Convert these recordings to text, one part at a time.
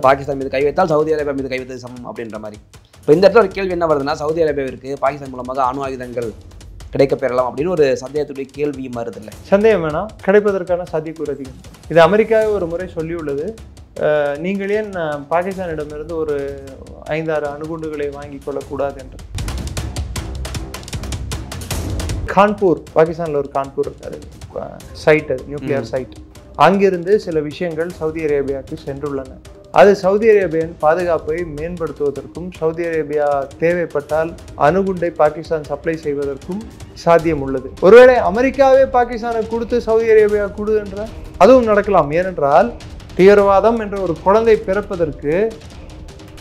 பாகிஸ்தான் மீது கை வைத்தால் Saudi Arabia மீது கை வைத்தது சமம் அப்படின்ற மாதிரி. இப்போ இந்த இடத்துல ஒரு கேள்வி என்ன வருதுன்னா, சவுதி அரேபியாவிற்கு பாகிஸ்தான் மூலமாக அணு ஆயுதங்கள் கிடைக்க பெறலாம் அப்படின்னு ஒரு சந்தேகத்துடைய கேள்வியும் வருது இல்லை? சந்தேகம் வேணாம், கிடைப்பதற்கான சாத்தியக்கூறு அதிகம். இது அமெரிக்காவே ஒரு முறை சொல்லியுள்ளது. நீங்கள் ஏன் பாகிஸ்தானிடமிருந்து ஒரு 5-6 அணுகுண்டுகளை வாங்கி கொள்ளக்கூடாது என்று. கான்பூர், பாகிஸ்தானில் ஒரு கான்பூர் இருக்காது சைட், அது நியூக்ளியர் சைட். அங்கிருந்து சில விஷயங்கள் சவுதி அரேபியாவுக்கு சென்றுள்ளன. அது சவுதி அரேபியாவின் பாதுகாப்பை மேம்படுத்துவதற்கும் சவுதி அரேபியா தேவைப்பட்டால் அணுகுண்டை பாகிஸ்தான் சப்ளை செய்வதற்கும் சாத்தியம் உள்ளது. ஒருவேளை அமெரிக்காவே பாகிஸ்தானுக்கு கொடுத்து சவுதி அரேபியா கொடு என்றால் அதுவும் நடக்கலாம். ஏனென்றால் தீவிரவாதம் என்ற ஒரு குழந்தை பிறப்பதற்கு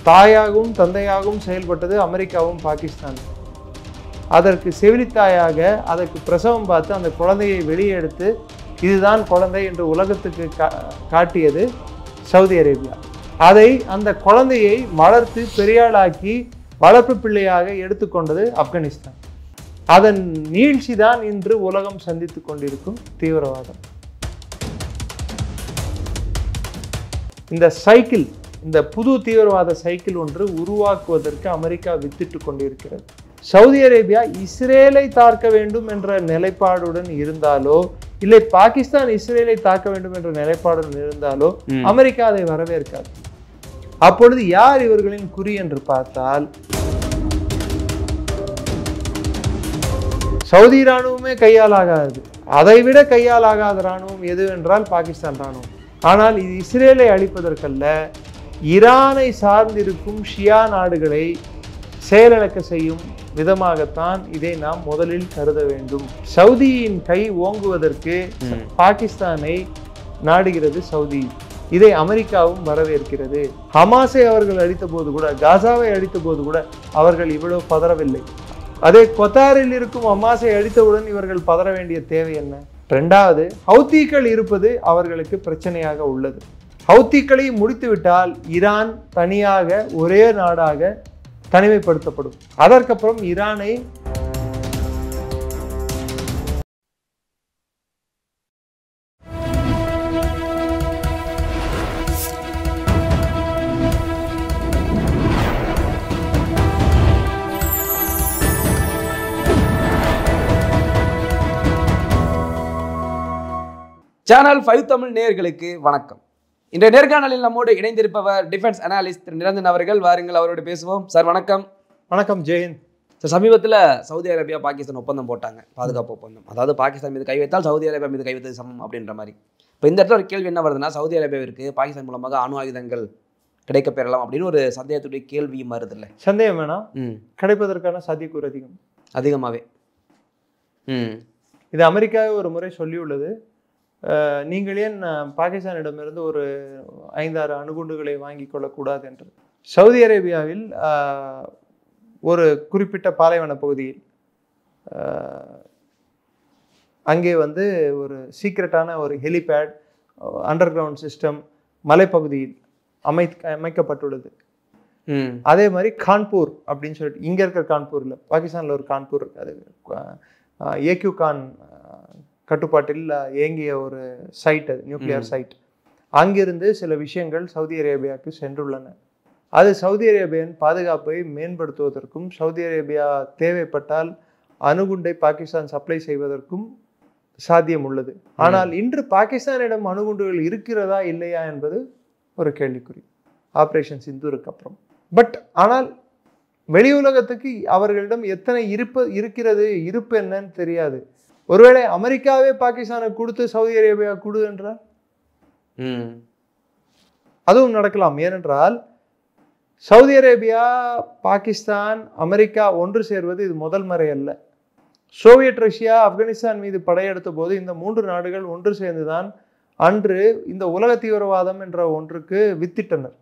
தாயாகவும் தந்தையாகவும் செயல்பட்டது அமெரிக்காவும் பாகிஸ்தான். அதற்கு செவிலித்தாயாக அதற்கு பிரசவம் பார்த்து அந்த குழந்தையை வெளியே எடுத்து இதுதான் குழந்தை என்று உலகத்துக்கு காட்டியது சவுதி அரேபியா. அதை அந்த குழந்தையை வளர்த்து பெரியாளாக்கி வளர்ப்பு பிள்ளையாக எடுத்துக்கொண்டது ஆப்கானிஸ்தான். அதன் நீட்சி தான் இன்று உலகம் சந்தித்து கொண்டிருக்கும் தீவிரவாதம். இந்த சைக்கிள், இந்த புது தீவிரவாத சைக்கிள் ஒன்று உருவாக்குவதற்கு அமெரிக்கா வித்திட்டு கொண்டிருக்கிறது. சவுதி அரேபியா இஸ்ரேலை தாக்க வேண்டும் என்ற நிலைப்பாடுடன் இருந்தாலோ இல்லை பாகிஸ்தான் இஸ்ரேலை தாக்க வேண்டும் என்ற நிலைப்பாடுடன் இருந்தாலோ அமெரிக்கா அதை வரவேற்காது. அப்பொழுது யார் இவர்களின் குறி என்று பார்த்தால் சவுதி இராணுவமே கையாலாகாது. அதைவிட கையாலாகாத இராணுவம் எது என்றால் பாகிஸ்தான் இராணுவம். ஆனால் இது இஸ்ரேலை அழிப்பதற்கல்ல, ஈரானை சார்ந்திருக்கும் ஷியா நாடுகளை செயலிழக்க செய்யும் விதமாகத்தான் இதை நாம் முதலில் கருத வேண்டும். சவுதியின் கை ஓங்குவதற்கு பாகிஸ்தானை நாடுகிறது சவுதி. இதை அமெரிக்காவும் வரவேற்கிறது. ஹமாஸை அவர்கள் அழித்த போது கூட, காசாவை அழித்த போது கூட அவர்கள் இவ்வளவு பதறவில்லை. அதே கொத்தாரில் இருக்கும் ஹமாஸை அழித்தவுடன் இவர்கள் பதற வேண்டிய தேவை என்ன? இரண்டாவது, ஹவுத்திகள் இருப்பது அவர்களுக்கு பிரச்சனையாக உள்ளது. ஹவுத்திகளை முடித்துவிட்டால் ஈரான் தனியாக ஒரே நாடாக தனிமைப்படுத்தப்படும். அதற்கப்புறம் ஈரானை சேனல் 5 தமிழ் நேயர்களுக்கு வணக்கம். இன்றைய நேர்காணலில் நம்மோடு இணைந்திருப்பவர் டிஃபென்ஸ் அனாலிஸ்ட் நிரஞ்சன் அவர்கள். வாருங்கள், அவரோடு பேசுவோம். சார் வணக்கம். வணக்கம் ஜெயந்த். சார், சமீபத்தில் சவுதி அரேபியா பாகிஸ்தான் ஒப்பந்தம் போட்டாங்க, பாதுகாப்பு ஒப்பந்தம். அதாவது பாகிஸ்தான் மீது கை வைத்தால் சவுதி அரேபியா மீது கை வைத்தது சமம் அப்படின்ற மாதிரி. இப்போ இந்த இடத்துல ஒரு கேள்வி என்ன வருதுன்னா, சவுதி அரேபியாவிற்கு பாகிஸ்தான் மூலமாக அணு ஆயுதங்கள் கிடைக்க பெறலாம் அப்படின்னு ஒரு சந்தேகத்துடைய கேள்வியும் வருது இல்லை? சந்தேகம் வேணாம், கிடைப்பதற்கான சாத்தியக்கூறு அதிகமாகவே. இது அமெரிக்காவே ஒரு முறை சொல்லியுள்ளது. நீங்கள் ஏன் பாகிஸ்தானிடமிருந்து ஒரு 5-6 அணுகுண்டுகளை வாங்கி கொள்ளக்கூடாது என்று. சவுதி அரேபியாவில் ஒரு குறிப்பிட்ட பாலைவன பகுதியில் அங்கே ஒரு சீக்ரெட்டான ஒரு ஹெலிபேட், அண்டர் கிரவுண்ட் சிஸ்டம் மலைப்பகுதியில் அமைக்கப்பட்டுள்ளது. அதே மாதிரி கான்பூர் அப்படின்னு சொல்லிட்டு, இங்கே இருக்கிற கான்பூர் இல்லை, பாகிஸ்தானில் ஒரு கான்பூர் இருக்காது, ஏக்யூ கான் கட்டுப்பாட்டில் இயங்கிய ஒரு சைட், அது நியூக்ளியர் சைட். அங்கிருந்து சில விஷயங்கள் சவுதி அரேபியாவுக்கு சென்றுள்ளன. அது சவுதி அரேபியாவின் பாதுகாப்பை மேம்படுத்துவதற்கும் சவுதி அரேபியா தேவைப்பட்டால் அணுகுண்டை பாகிஸ்தான் சப்ளை செய்வதற்கும் சாத்தியம் உள்ளது. ஆனால் இன்று பாகிஸ்தானிடம் அணுகுண்டுகள் இருக்கிறதா இல்லையா என்பது ஒரு கேள்விக்குறி, ஆபரேஷன் சிந்தூருக்கு அப்புறம். ஆனால் வெளி உலகத்துக்கு அவர்களிடம் எத்தனை இருக்கிறது, இருப்பு என்னன்னு தெரியாது. ஒருவேளை அமெரிக்காவே பாகிஸ்தானுக்கு கொடுத்து சவுதி அரேபியா கொடு என்றால் அதுவும் நடக்கலாம். ஏனென்றால் சவுதி அரேபியா, பாகிஸ்தான், அமெரிக்கா ஒன்று சேர்வது இது முதல் முறை அல்ல. சோவியத் ரஷ்யா ஆப்கானிஸ்தான் மீது படையெடுத்த போது இந்த 3 நாடுகள் ஒன்று சேர்ந்துதான் அன்று இந்த உலக தீவிரவாதம் என்ற ஒன்றுக்கு வித்திட்டனர்.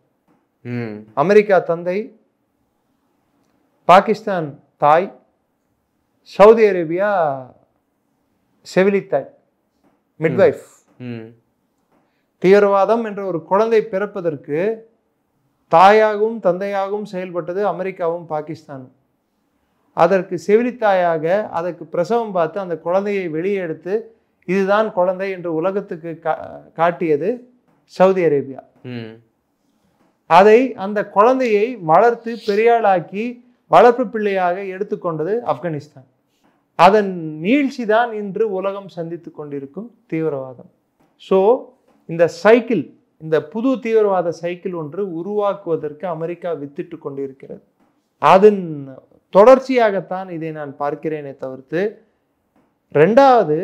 அமெரிக்கா தந்தை, பாகிஸ்தான் தாய், சவுதி அரேபியா செவிலித்தாய், மிட்வைஃப். தீவிரவாதம் என்ற ஒரு குழந்தை பிறப்பதற்கு தாயாகவும் தந்தையாகவும் செயல்பட்டது அமெரிக்காவும் பாகிஸ்தானும். அதற்கு செவிலித்தாயாக அதற்கு பிரசவம் பார்த்து அந்த குழந்தையை வெளியே எடுத்து இதுதான் குழந்தை என்று உலகத்துக்கு காட்டியது சவுதி அரேபியா. அதை அந்த குழந்தையை வளர்த்து பெரியாளாக்கி வளர்ப்பு பிள்ளையாக எடுத்துக்கொண்டது ஆப்கானிஸ்தான். அதன் நீட்சி தான் இன்று உலகம் சந்தித்து கொண்டிருக்கும் தீவிரவாதம். ஸோ இந்த சைக்கிள், இந்த புது தீவிரவாத சைக்கிள் ஒன்று உருவாக்குவதற்கு அமெரிக்கா வித்திட்டு கொண்டிருக்கிறது. அதன் தொடர்ச்சியாகத்தான் இதை நான் பார்க்கிறேனே தவிர்த்து, ரெண்டாவது,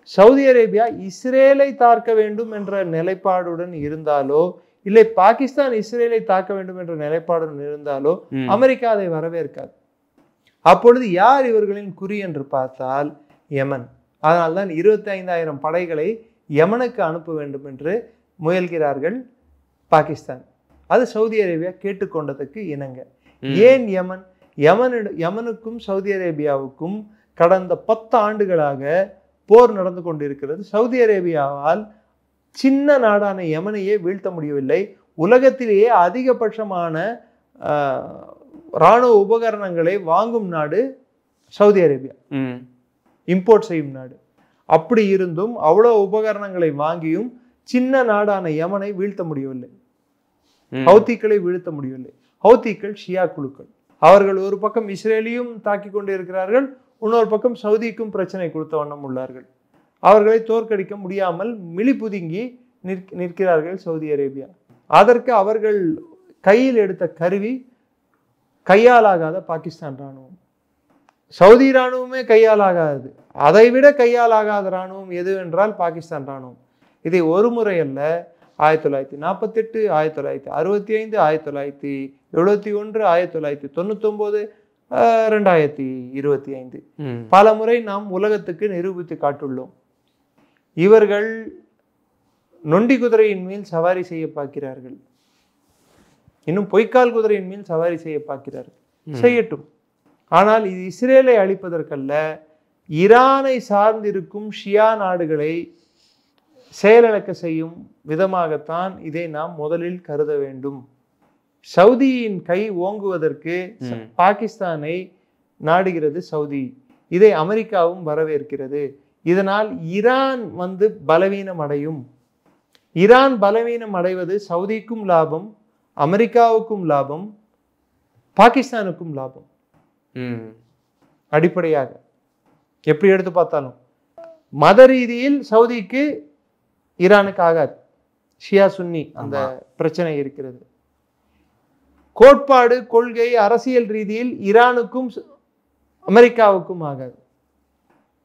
சவுதி அரேபியா இஸ்ரேலை தாக்க வேண்டும் என்ற நிலைப்பாடுடன் இருந்தாலோ, இல்லை பாகிஸ்தான் இஸ்ரேலை தாக்க வேண்டும் என்ற நிலைப்பாடுடன் இருந்தாலோ அமெரிக்கா அதை வரவேற்காது. அப்பொழுது யார் இவர்களின் குறி என்று பார்த்தால் யமன். அதனால்தான் 25,000 படைகளை யமனுக்கு அனுப்ப வேண்டும் என்று முயல்கிறார்கள் பாகிஸ்தான். அது சவுதி அரேபியா கேட்டுக்கொண்டதுக்கு இணங்க. ஏன் யமன்? யமனுக்கும் சவுதி அரேபியாவுக்கும் கடந்த 10 ஆண்டுகளாக போர் நடந்து கொண்டிருக்கிறது. சவுதி அரேபியாவால் சின்ன நாடான யமனையே வீழ்த்த முடியவில்லை. உலகத்திலேயே அதிகபட்சமான இராணுவ உபகரணங்களை வாங்கும் நாடு சவுதி அரேபியா, இம்போர்ட் செய்யும் நாடு. அப்படி இருந்தும் அவ்வளோ உபகரணங்களை வாங்கியும் சின்ன நாடான யமனை வீழ்த்த முடியவில்லை, ஹவுத்திகளை வீழ்த்த முடியவில்லை. ஹவுத்திகள் ஷியா குழுக்கள். அவர்கள் ஒரு பக்கம் இஸ்ரேலையும் தாக்கி கொண்டு இருக்கிறார்கள், இன்னொரு பக்கம் சவுதிக்கும் பிரச்சனை கொடுத்த வண்ணம் உள்ளார்கள். அவர்களை தோற்கடிக்க முடியாமல் மிளிபுதுங்கி நிற்கிறார்கள் சவுதி அரேபியா. அதற்கு அவர்கள் கையில் எடுத்த கருவி கையாலாகாத பாகிஸ்தான் இராணுவம். சவுதி இராணுவமே கையாலாகாது. அதைவிட கையாலாகாத இராணுவம் எது என்றால் பாகிஸ்தான் இராணுவம். இதை ஒரு முறை அல்ல, 1948, 1965, 1971, 1999, 2025 பல முறை நாம் உலகத்துக்கு நிரூபித்து காட்டுள்ளோம். இவர்கள் நொண்டி குதிரையின் மேல் சவாரி செய்ய பார்க்கிறார்கள், இன்னும் பொய்க்கால் குதிரையின் மேல் சவாரி செய்ய பார்க்கிறார்கள். செய்யட்டும். ஆனால் இது இஸ்ரேலை அழிப்பதற்கல்ல, ஈரானை சார்ந்திருக்கும் ஷியா நாடுகளை செயலிழக்க செய்யும் விதமாகத்தான் இதை நாம் முதலில் கருத வேண்டும். சவுதியின் கை ஓங்குவதற்கு பாகிஸ்தானை நாடுகிறது சவுதி. இதை அமெரிக்காவும் வரவேற்கிறது. இதனால் ஈரான் பலவீனம் அடையும். ஈரான் பலவீனம் அடைவது சவுதிக்கும் லாபம், அமெரிக்காவுக்கும் லாபம், பாகிஸ்தானுக்கும் லாபம். அடிப்படையாக எப்படி எடுத்து பார்த்தாலும் மத ரீதியில் சவுதிக்கு ஈரானுக்கு ஆகாது. ஷியா சுன்னி அந்த பிரச்சனை இருக்கிறது. கோட்பாடு, கொள்கை, அரசியல் ரீதியில் ஈரானுக்கும் அமெரிக்காவுக்கும் ஆகாது.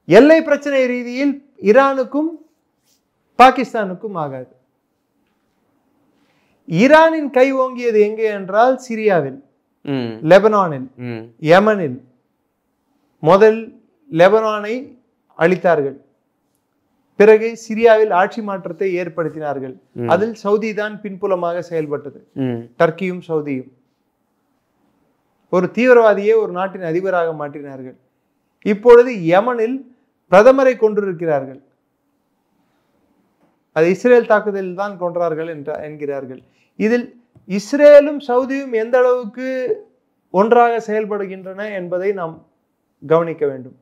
எல்லை பிரச்சனை ரீதியில் ஈரானுக்கும் பாகிஸ்தானுக்கும் ஆகாது. ஈரானின் கை ஓங்கியது எங்கே என்றால் சிரியாவில், லெபனானில், யமனில். முதல் லெபனானை அழித்தார்கள், பிறகு சிரியாவில் ஆட்சி மாற்றத்தை ஏற்படுத்தினார்கள். அதில் சவுதி தான் பின்புலமாக செயல்பட்டது, டர்க்கியும் சவுதியும். ஒரு தீவிரவாதியை ஒரு நாட்டின் அதிபராக மாற்றினார்கள். இப்பொழுது யமனில் பிரதமரை கொண்டிருக்கிறார்கள். அது இஸ்ரேல் தாக்குதலில் தான் கொன்றார்கள் என்கிறார்கள். இதில் இஸ்ரேலும் சவுதியும் எந்த அளவுக்கு ஒன்றாக செயல்படுகின்றன என்பதை நாம் கவனிக்க வேண்டும்.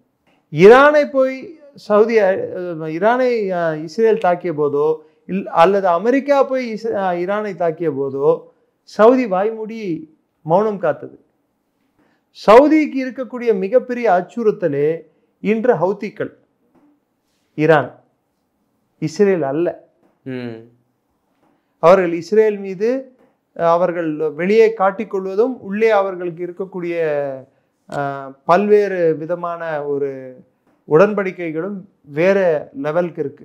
ஈரானை இஸ்ரேல் தாக்கிய போதோ அல்லது அமெரிக்கா போய் ஈரானை தாக்கிய போதோ சவுதி வாய்மூடி மௌனம் காத்தது. சவுதிக்கு இருக்கக்கூடிய மிகப்பெரிய அச்சுறுத்தலே இன்று ஹவுத்திகள், ஈரான், இஸ்ரேல் அல்ல. அவர்கள் இஸ்ரேல் மீது அவர்கள் வெளியே காட்டிக்கொள்வதும் உள்ளே அவர்களுக்கு இருக்கக்கூடிய பல்வேறு விதமான ஒரு உடன்படிக்கைகளும் வேற லெவலுக்கு இருக்கு.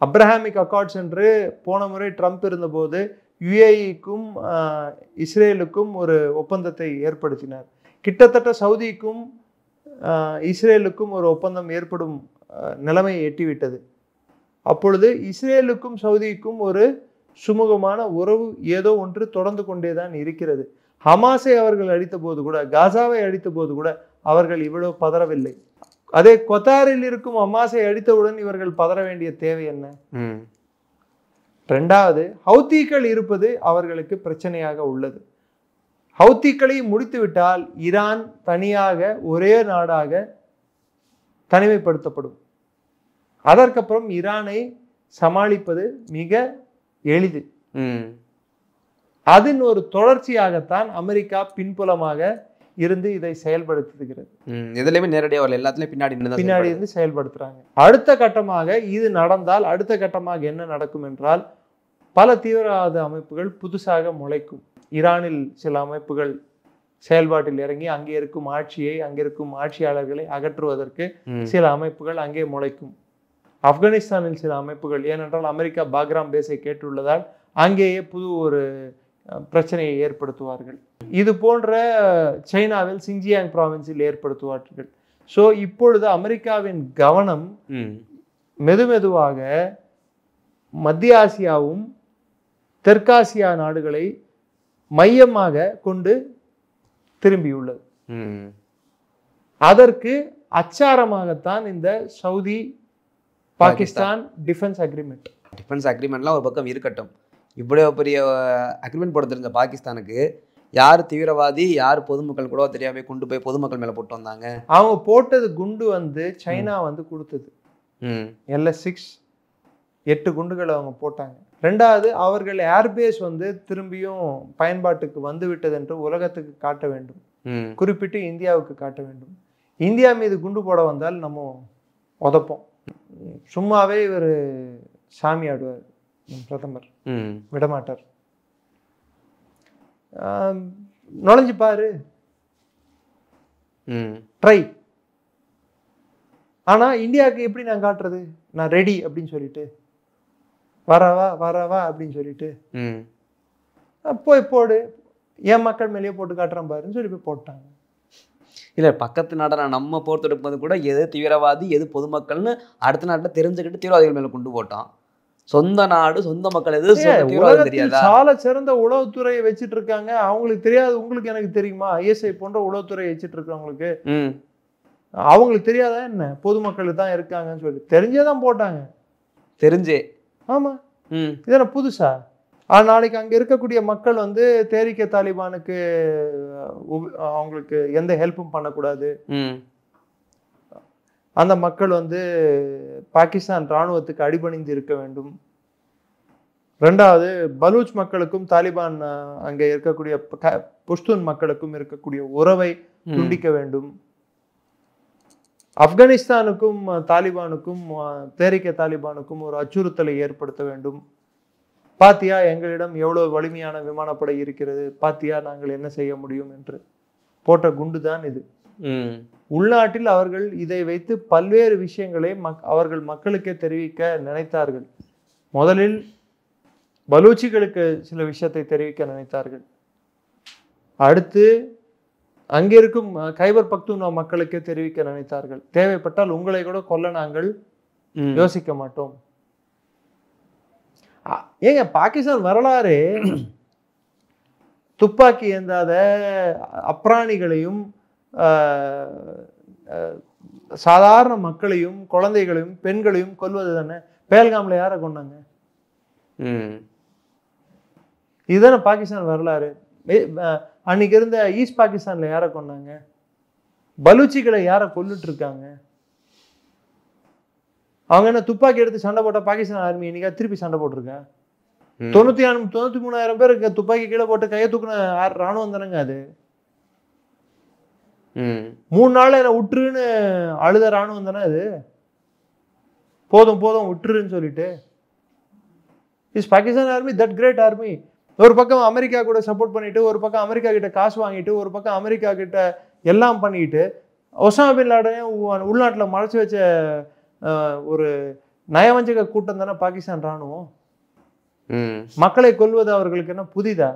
அப்ரஹாமிக் அக்கார்ட்ஸ் என்று போன முறை ட்ரம்ப் இருந்தபோது யுஏஇக்கும் இஸ்ரேலுக்கும் ஒரு ஒப்பந்தத்தை ஏற்படுத்தினார். கிட்டத்தட்ட சவுதிக்கும் இஸ்ரேலுக்கும் ஒரு ஒப்பந்தம் ஏற்படும் நிலைமையை எட்டிவிட்டது. அப்பொழுது இஸ்ரேலுக்கும் சவுதிக்கும் ஒரு சுமூகமான உறவு ஏதோ ஒன்று தொடர்ந்து கொண்டேதான் இருக்கிறது. ஹமாஸை அவர்கள் அடித்த போது கூட, காசாவை அடித்த போது கூட அவர்கள் இவ்வளவு பதறவில்லை. அதே கொத்தாரில் இருக்கும் ஹமாஸை அடித்தவுடன் இவர்கள் பதற வேண்டிய தேவை என்ன? இரண்டாவது, ஹவுத்திகள் இருப்பது அவர்களுக்கு பிரச்சனையாக உள்ளது. ஹவுத்திகளை முடித்துவிட்டால் ஈரான் தனியாக ஒரே நாடாக தனிமைப்படுத்தப்படும். அதற்கப்புறம் ஈரானை சமாளிப்பது மிக எளிது. அதன் ஒரு தொடர்ச்சியாகத்தான் அமெரிக்கா பின்புலமாக இருந்து இதை செயல்படுத்துகிறது. எதுலையுமே நேரடியாக வரல, எல்லாத்துலயும் பின்னாடி இருந்து செயல்படுத்துறாங்க. அடுத்த கட்டமாக இது நடந்தால் அடுத்த கட்டமாக என்ன நடக்கும் என்றால் பல தீவிரவாத அமைப்புகள் புதுசாக முளைக்கும். ஈரானில் சில அமைப்புகள் செயல்பாட்டில் இறங்கி அங்கே இருக்கும் ஆட்சியை, அங்கே இருக்கும் ஆட்சியாளர்களை அகற்றுவதற்கு சில அமைப்புகள் அங்கே முளைக்கும். ஆப்கானிஸ்தானில் சில அமைப்புகள், ஏனென்றால் அமெரிக்கா பாக்ராம் பேஸை கேட்டுள்ளதால் அங்கேயே புது ஒரு பிரச்சனையை ஏற்படுத்துவார்கள். இது போன்ற சைனாவில் சிங்ஜியாங் ப்ராவின்ஸில் ஏற்படுத்துவார்கள். ஸோ இப்பொழுது அமெரிக்காவின் கவனம் மெதுமெதுவாக மத்திய ஆசியாவும் தெற்காசியா நாடுகளை மையமாக கொண்டு திரும்பியுள்ளது. அதற்கு அச்சாரமாகத்தான் இந்த Saudi Pakistan defence agreement. Defence அக்ரிமெண்ட்லாம் ஒரு பக்கம் இருக்கட்டும், இவ்வளோ பெரிய அக்ரிமெண்ட் போட தெரிஞ்ச பாகிஸ்தானுக்கு யார் தீவிரவாதி யார் பொதுமக்கள் கூட தெரியாம கொண்டு போய் பொதுமக்கள் மேலே போட்டு வந்தாங்க. அவங்க போட்டது குண்டு வந்து சைனா வந்து கொடுத்தது. LS-6 8 குண்டுகளை அவங்க போட்டாங்க. ரெண்டாவது, அவர்கள் ஏர்பேஸ் வந்து திரும்பியும் பயன்பாட்டுக்கு வந்து விட்டது என்று உலகத்துக்கு காட்ட வேண்டும், குறிப்பிட்டு இந்தியாவுக்கு காட்ட வேண்டும். இந்தியா மீது குண்டு போட வந்தால் நம்ம உதப்போம். சும்மாவே இவர் சாமி ஆடுவார் பிரதமர், விடமாட்டார். நுழைஞ்சு பாரு, ட்ரை. ஆனா இந்தியாவுக்கு எப்படி நான் காட்டுறது, நான் ரெடி அப்படின்னு சொல்லிட்டு வரவா வரவா அப்படின்னு சொல்லிட்டு போய் போடு, என் மக்கள் மேலேயே போட்டு காட்டுறேன் பாருன்னு சொல்லி போய் போட்டாங்க. இல்லை, பக்கத்து நாட்டை நம்ம போர்த்தெடுப்பது கூட எது தீவிரவாதி எது பொதுமக்கள்னு அடுத்த நாட்டில் தெரிஞ்சுக்கிட்டு தீவிரவாதிகள் மேலே கொண்டு போட்டான். சொந்த நாடு சொந்த மக்கள் எது தெரியாதா? சால சிறந்த உளவுத்துறையை வச்சுட்டு இருக்காங்க, அவங்களுக்கு தெரியாது. உங்களுக்கு எனக்கு தெரியுமா? ISI போன்ற உளவுத்துறையை வச்சுட்டு இருக்கவங்களுக்கு அவங்களுக்கு தெரியாதா என்ன பொதுமக்களுக்கு தான் இருக்காங்கன்னு சொல்லி தெரிஞ்சேதான் போட்டாங்க. தெரிஞ்சே? ஆமா. இதென்ன புதுசா? நாளைக்கு அங்க இருக்கக்கூடிய மக்கள் வந்து தேரிக்க தாலிபானுக்கு அவங்களுக்கு எந்த ஹெல்ப்பும் பண்ணக்கூடாது, அந்த மக்கள் வந்து பாகிஸ்தான் இராணுவத்துக்கு அடிபணிந்து இருக்க வேண்டும். ரெண்டாவது, பலூச் மக்களுக்கும் தாலிபான் அங்கே இருக்கக்கூடிய புஷ்தூன் மக்களுக்கும் இருக்கக்கூடிய உறவை துண்டிக்க வேண்டும். ஆப்கானிஸ்தானுக்கும் தாலிபானுக்கும் தேரிக்க தாலிபானுக்கும் ஒரு அச்சுறுத்தலை ஏற்படுத்த வேண்டும். பாத்தியா எங்களிடம் எவ்வளவு வலிமையான விமானப்படை இருக்கிறது, பாத்தியா நாங்கள் என்ன செய்ய முடியும் என்று போட்ட குண்டு தான் இது. உள்நாட்டில் அவர்கள் இதை வைத்து பல்வேறு விஷயங்களை அவர்கள் மக்களுக்கே தெரிவிக்க நினைத்தார்கள். முதலில் பலூச்சிகளுக்கு சில விஷயத்தை தெரிவிக்க நினைத்தார்கள். அடுத்து அங்கிருக்கும் கைபர் பக்துன்வா மக்களுக்கே தெரிவிக்க நினைத்தார்கள். தேவைப்பட்டால் உங்களை கூட கொல்ல நாங்கள் யோசிக்க மாட்டோம். ஏங்க பாகிஸ்தான் வரலாறு துப்பாக்கி ஏந்தாத அப்ராணிகளையும் சாதாரண மக்களையும் குழந்தைகளையும் பெண்களையும் கொல்வது தானே. பேல்காம்ல யாரை கொண்டாங்க? இதுதானே பாகிஸ்தான் வரலாறு. அன்னைக்கு இருந்த ஈஸ்ட் பாகிஸ்தான்ல யாரை கொண்டாங்க? பலூச்சிகளை யாரை கொல்லுட்டு இருக்காங்க? அவங்க என்ன துப்பாக்கி எடுத்து சண்டை போட்ட பாகிஸ்தான் ஆர்மி இன்னைக்கா திருப்பி சண்டை போட்டிருக்கா? 93,000 பேருக்கு துப்பாக்கி கீழே போட்டு கையை தூக்குன ராணுவம் தானங்க அது. 3 நாள் என்ன விட்டுருன்னு அழுத ராணுவம் தானே அது. போதும் போதும் விட்டுருன்னு சொல்லிட்டு. Is Pakistan army that great army? ஒரு பக்கம் அமெரிக்கா கூட சப்போர்ட் பண்ணிட்டு, ஒரு பக்கம் அமெரிக்கா கிட்ட காசு வாங்கிட்டு, ஒரு பக்கம் அமெரிக்கா கிட்ட எல்லாம் பண்ணிட்டு, ஒசாமா பின் லாடனையும் உள்நாட்டில் மறைச்சு வச்ச ஒரு நயவஞ்சக கூட்டம் தானே பாகிஸ்தான் ராணுவம். மக்களை கொல்வது அவர்களுக்கு என்ன புதிதா?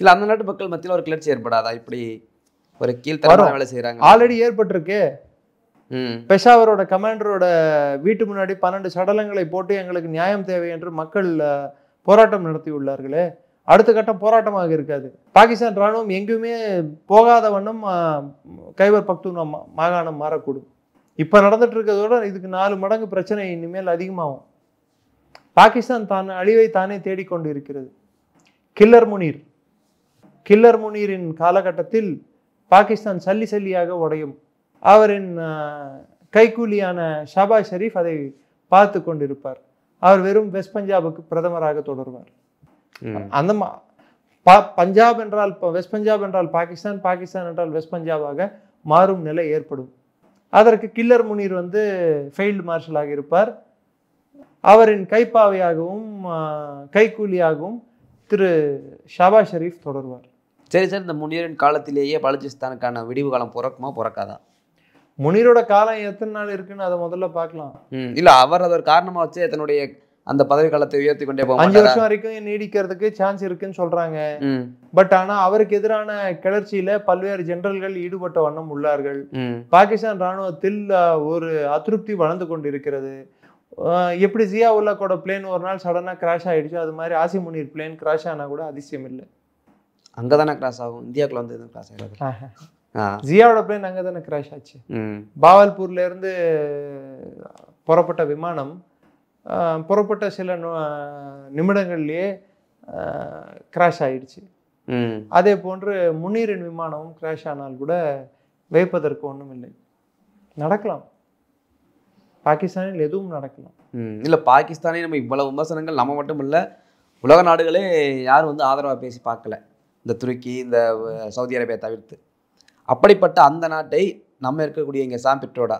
இல்ல அந்த நாட்டு மக்கள் மத்தியில் ஒரு கிளர்ச்சி ஏற்படாதா? இப்படி ஒரு கீழ்த்தரமான வேலை செய்யறாங்க. ஆல்ரெடி ஏற்பட்டிருக்கு. பெஷாவரோட கமாண்டரோட வீட்டு முன்னாடி 12 சடலங்களை போட்டு எங்களுக்கு நியாயம் தேவை என்று மக்கள் போராட்டம் நடத்தி உள்ளார்களே. அடுத்த கட்டம் போராட்டமாக இருக்காது. பாகிஸ்தான் ராணுவம் எங்குமே போகாத வண்ணம் கைபர் பக்துன்வா மாகாணம் மாறக்கூடும். இப்ப நடந்துட்டு இருக்கிறதோட இதுக்கு 4 மடங்கு பிரச்சனை இனிமேல் அதிகமாகும். பாகிஸ்தான் தான் அழிவை தானே தேடிக்கொண்டு இருக்கிறது. கில்லர் முனீரின் காலகட்டத்தில் பாகிஸ்தான் சல்லி சல்லியாக உடையும். அவரின் கைக்கூலியான ஷாபாஸ் ஷெரீப் அதை பார்த்து கொண்டிருப்பார். அவர் வெறும் வெஸ்ட் பஞ்சாபுக்கு பிரதமராக தொடர்வார். அந்த பஞ்சாப் என்றால் வெஸ்ட் பஞ்சாப் என்றால் பாகிஸ்தான், பாகிஸ்தான் என்றால் வெஸ்ட் பஞ்சாபாக மாறும் நிலை ஏற்படும். அதற்கு கில்லர் முனீர் வந்து ஃபெயில்டு மார்ஷலாக இருப்பார். அவரின் கைப்பாவையாகவும் கைக்கூலியாகவும் திரு ஷாபாஸ் ஷெரீப் தொடர்வார். சரி சார், இந்த முனீரின் காலத்திலேயே பலுச்சிஸ்தானுக்கான விடிவு காலம் பிறக்குமா பிறக்காதா? முனீரோட காலம் எத்தனை நாள் இருக்குன்னு அதை முதல்ல பார்க்கலாம். இல்ல, அவர் அதை ஒரு காரணமா வச்சு தன்னுடைய அந்த பதவி காலத்தை உயர்த்தி கொண்டே போக 5 வருஷம் வரைக்கும் நீடிக்கிறதுக்கு சான்ஸ் இருக்குன்னு சொல்றாங்க. பட் ஆனா அவருக்கு எதிரான கிளர்ச்சியில பல்வேறு ஜெனரல்கள் ஈடுபட்ட வண்ணம் உள்ளார்கள். பாகிஸ்தான் ராணுவத்தில் ஒரு அதிருப்தி வளர்ந்து கொண்டிருக்கிறது. எப்படி ஜியா உல்லாக்கோட பிளேன் ஒரு நாள் சடனா கிராஷ் ஆயிடுச்சு, அது மாதிரி ஆசிம் முனீர் பிளேன் கிராஷ் ஆனா கூட அதிசயம் இல்லை. அங்கதானே கிராஷ் ஆகும், இந்தியாவுக்குள்ள வந்து எதுவும் கிராஷ் ஆகாது. ஜியாவோட பிளேன் அங்கதானே கிராஷ் ஆச்சு. பாவல்பூர்ல இருந்து புறப்பட்ட விமானம் புறப்பட்ட சில நிமிடங்கள்லயே கிராஷ் ஆயிடுச்சு. அதே போன்று முனீரின் விமானமும் கிராஷ் ஆனால் கூட வைப்பதற்கு ஒன்றும் இல்லை. நடக்கலாம், பாகிஸ்தானில் எதுவும் நடக்கலாம். இல்லை, பாகிஸ்தானே நம்ம இவ்வளவு விமர்சனங்கள் நம்ம மட்டும் இல்லை, உலக நாடுகளே யாரும் வந்து ஆதரவாக பேசி பார்க்கல, இந்த துருக்கி இந்த சவுதி அரேபியா தவிர்த்து. அப்படிப்பட்ட அந்த நாட்டை நம்ம இருக்கக்கூடிய இங்கே சாம் பிட்ரோடா,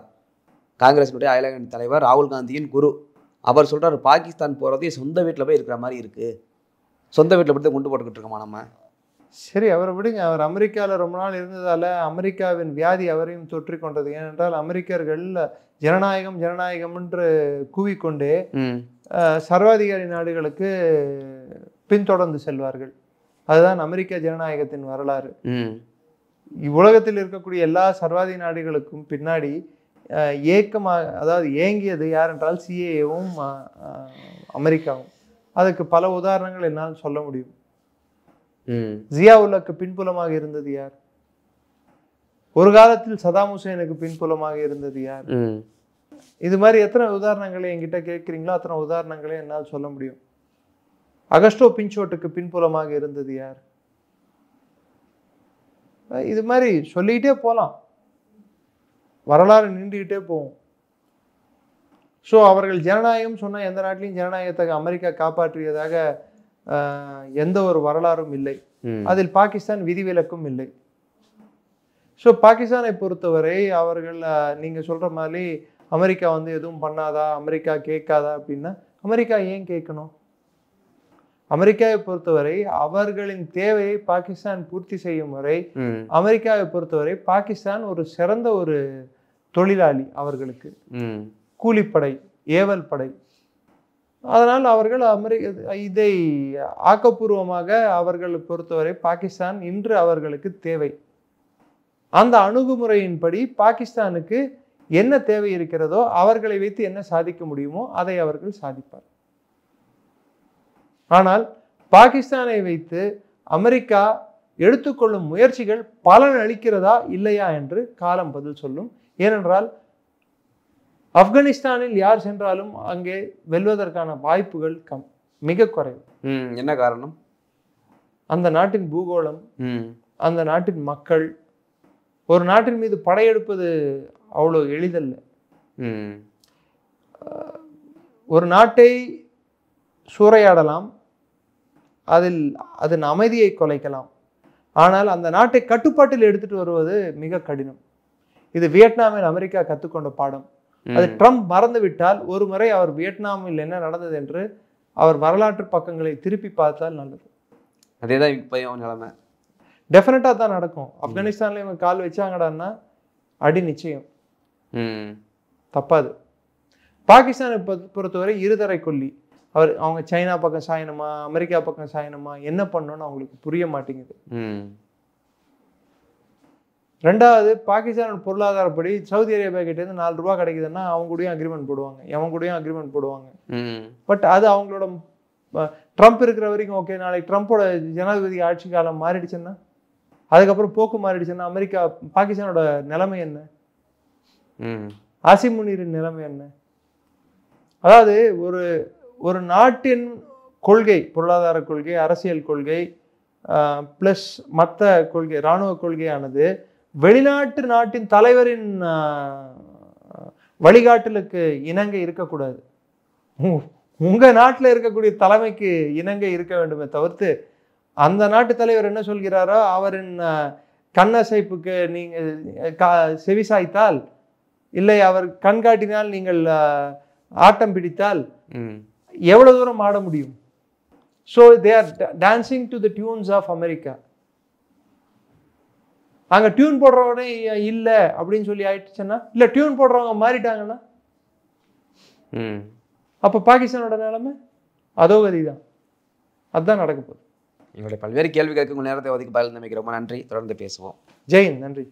காங்கிரஸினுடைய அகில இந்திய தலைவர், ராகுல் காந்தியின் குரு, அவர் சொல்கிறார் பாகிஸ்தான் போகிறதே சொந்த வீட்டில் போய் இருக்கிற மாதிரி இருக்குது, சொந்த வீட்டில் போய் குண்டு போட்டுக்கிட்டு இருக்கோமா நம்ம. சரி, அவரை விடுங்க. அவர் அமெரிக்காவில் ரொம்ப நாள் இருந்ததால் அமெரிக்காவின் வியாதி அவரையும் தொற்றி கொண்டது. ஏனென்றால் அமெரிக்கர்கள் ஜனநாயகம் ஜனநாயகம் என்று கூவிக்கொண்டே சர்வாதிகாரி நாடுகளுக்கு பின்தொடர்ந்து செல்வார்கள். அதுதான் அமெரிக்க ஜனநாயகத்தின் வரலாறு. உலகத்தில் இருக்கக்கூடிய எல்லா சர்வாதி நாடுகளுக்கும் பின்னாடி அதாவது ஏங்கியது யார் என்றால் சிஏஏவும் அமெரிக்காவும். அதுக்கு பல உதாரணங்கள் என்னால் சொல்ல முடியும். ஜியாவுல்லாக்கு பின்புலமாக இருந்தது யார்? ஒரு காலத்தில் சதாம் ஹுசேனுக்கு பின்புலமாக இருந்தது யார்? இது மாதிரி எத்தனை உதாரணங்களை என்கிட்ட கேட்குறீங்களோ அத்தனை உதாரணங்களை என்னால் சொல்ல முடியும். அகஸ்டோ பின்சோட்டுக்கு பின்புலமாக இருந்தது யார்? இது மாதிரி சொல்லிக்கிட்டே போகலாம், வரலாறு நீண்டுகிட்டே போகும். ஸோ அவர்கள் ஜனநாயகம் சொன்னால் எந்த நாட்டிலையும் ஜனநாயகத்தை அமெரிக்கா காப்பாற்றியதாக எந்த ஒரு வரலாறும் இல்லை. அதில் பாகிஸ்தான் விதிவிலக்கும் இல்லை. ஸோ பாகிஸ்தானை பொறுத்தவரை அவர்கள் நீங்கள் சொல்கிற மாதிரி அமெரிக்கா வந்து எதுவும் பண்ணாதா, அமெரிக்கா கேட்காதா அப்படின்னா, அமெரிக்கா ஏன் கேட்கணும்? அமெரிக்காவை பொறுத்தவரை அவர்களின் தேவையை பாகிஸ்தான் பூர்த்தி செய்யும் வரை, அமெரிக்காவை பொறுத்தவரை பாகிஸ்தான் ஒரு சிறந்த ஒரு தொழிலாளி, அவர்களுக்கு கூலிப்படை, ஏவல் படை. அதனால் அவர்கள் இதை ஆக்கப்பூர்வமாக அவர்களை பொறுத்தவரை பாகிஸ்தான் இன்று அவர்களுக்கு தேவை. அந்த அணுகுமுறையின்படி பாகிஸ்தானுக்கு என்ன தேவை இருக்கிறதோ அவர்களை வைத்து என்ன சாதிக்க முடியுமோ அதை அவர்கள் சாதிப்பார். ஆனால் பாகிஸ்தானை வைத்து அமெரிக்கா எடுத்துக்கொள்ளும் முயற்சிகள் பலன் அளிக்கிறதா இல்லையா என்று காலம் பதில் சொல்லும். ஏனென்றால் ஆப்கானிஸ்தானில் யார் சென்றாலும் அங்கே வெல்வதற்கான வாய்ப்புகள் மிக குறைவு. என்ன காரணம்? அந்த நாட்டின் பூகோளம், அந்த நாட்டின் மக்கள். ஒரு நாட்டின் மீது படையெடுப்பது அவ்வளோ எளிதல்ல. ஒரு நாட்டை சூறையாடலாம், அதன் அமைதியை குலைக்கலாம். ஆனால் அந்த நாட்டை கட்டுப்பாட்டில் எடுத்துட்டு வருவது மிக கடினம். இது வியட்நாமில் அமெரிக்கா கற்றுக்கொண்ட பாடம். அது ட்ரம்ப் மறந்து விட்டால், ஒரு முறை அவர் வியட்நாமில் என்ன நடந்தது என்று அவர் வரலாற்று பக்கங்களை திருப்பி பார்த்தால் நல்லது. அதேதான் இப்பயும் நிலைமை. டெஃபினட்டா தான் நடக்கும். ஆப்கானிஸ்தான்ல இவங்க கால் வச்சாங்கடான்னா அடி நிச்சயம், தப்பாது. பாகிஸ்தானை பொறுத்தவரை இருதலை கொல்லி. அவங்க சைனா பக்கம் சாயணுமா, அமெரிக்கா பக்கம் சாயணுமா, என்ன பண்ணணும்னு அவங்களுக்கு புரிய மாட்டேங்குது. ரெண்டாவது, பாகிஸ்தான் பொருளாதாரப்படி சவுதி அரேபியா கிட்ட இருந்து $4 கிடைக்குதுன்னா அவங்க கூடயும் அக்ரிமெண்ட் போடுவாங்க, எவங்க கூடயும் அக்ரிமெண்ட் போடுவாங்க. பட் அது அவங்களோட ட்ரம்ப் இருக்கிற வரைக்கும் ஓகே. நாளைக்கு ட்ரம்ப்போட ஜனாதிபதி ஆட்சி காலம் மாறிடுச்சுன்னா, அதுக்கப்புறம் போக்கு மாறிடுச்சுன்னா அமெரிக்கா பாகிஸ்தானோட நிலைமை என்ன? ஆசிம் முனீரின் நிலைமை என்ன? அதாவது ஒரு நாட்டின் கொள்கை, பொருளாதார கொள்கை, அரசியல் கொள்கை பிளஸ் மற்ற கொள்கை, இராணுவ கொள்கையானது வெளிநாட்டு நாட்டின் தலைவரின் வழிகாட்டலுக்கு இணங்க இருக்கக்கூடாது. உங்க நாட்டில் இருக்கக்கூடிய தலைமைக்கு இணங்க இருக்க வேண்டுமே தவிர்த்து அந்த நாட்டு தலைவர் என்ன சொல்கிறாரோ அவரின் கண்ணசைப்புக்கு நீங்கள் செவிசாய்த்தால், இல்லை அவர் கண்காட்டினால் நீங்கள் ஆட்டம் பிடித்தால் எவ்வளவு தூரம் ஆட முடியும்? So they are dancing to the tunes of America. அங்கே டியூன் போடுறவனே இல்லை அப்படின்னு சொல்லி ஆயிடுச்சுன்னா, இல்லை டியூன் போடுறவங்க மாறிட்டாங்கன்னா அப்போ பாகிஸ்தானோட நிலைமை அதோகதி தான். அதுதான் நடக்க போகுது. எங்களுடைய பல்வேறு கேள்விகளுக்கு உங்கள் நேரத்தை ஒதுக்கி பதில் நம்பிக்கை ரொம்ப நன்றி. தொடர்ந்து பேசுவோம். ஜெயின், நன்றி.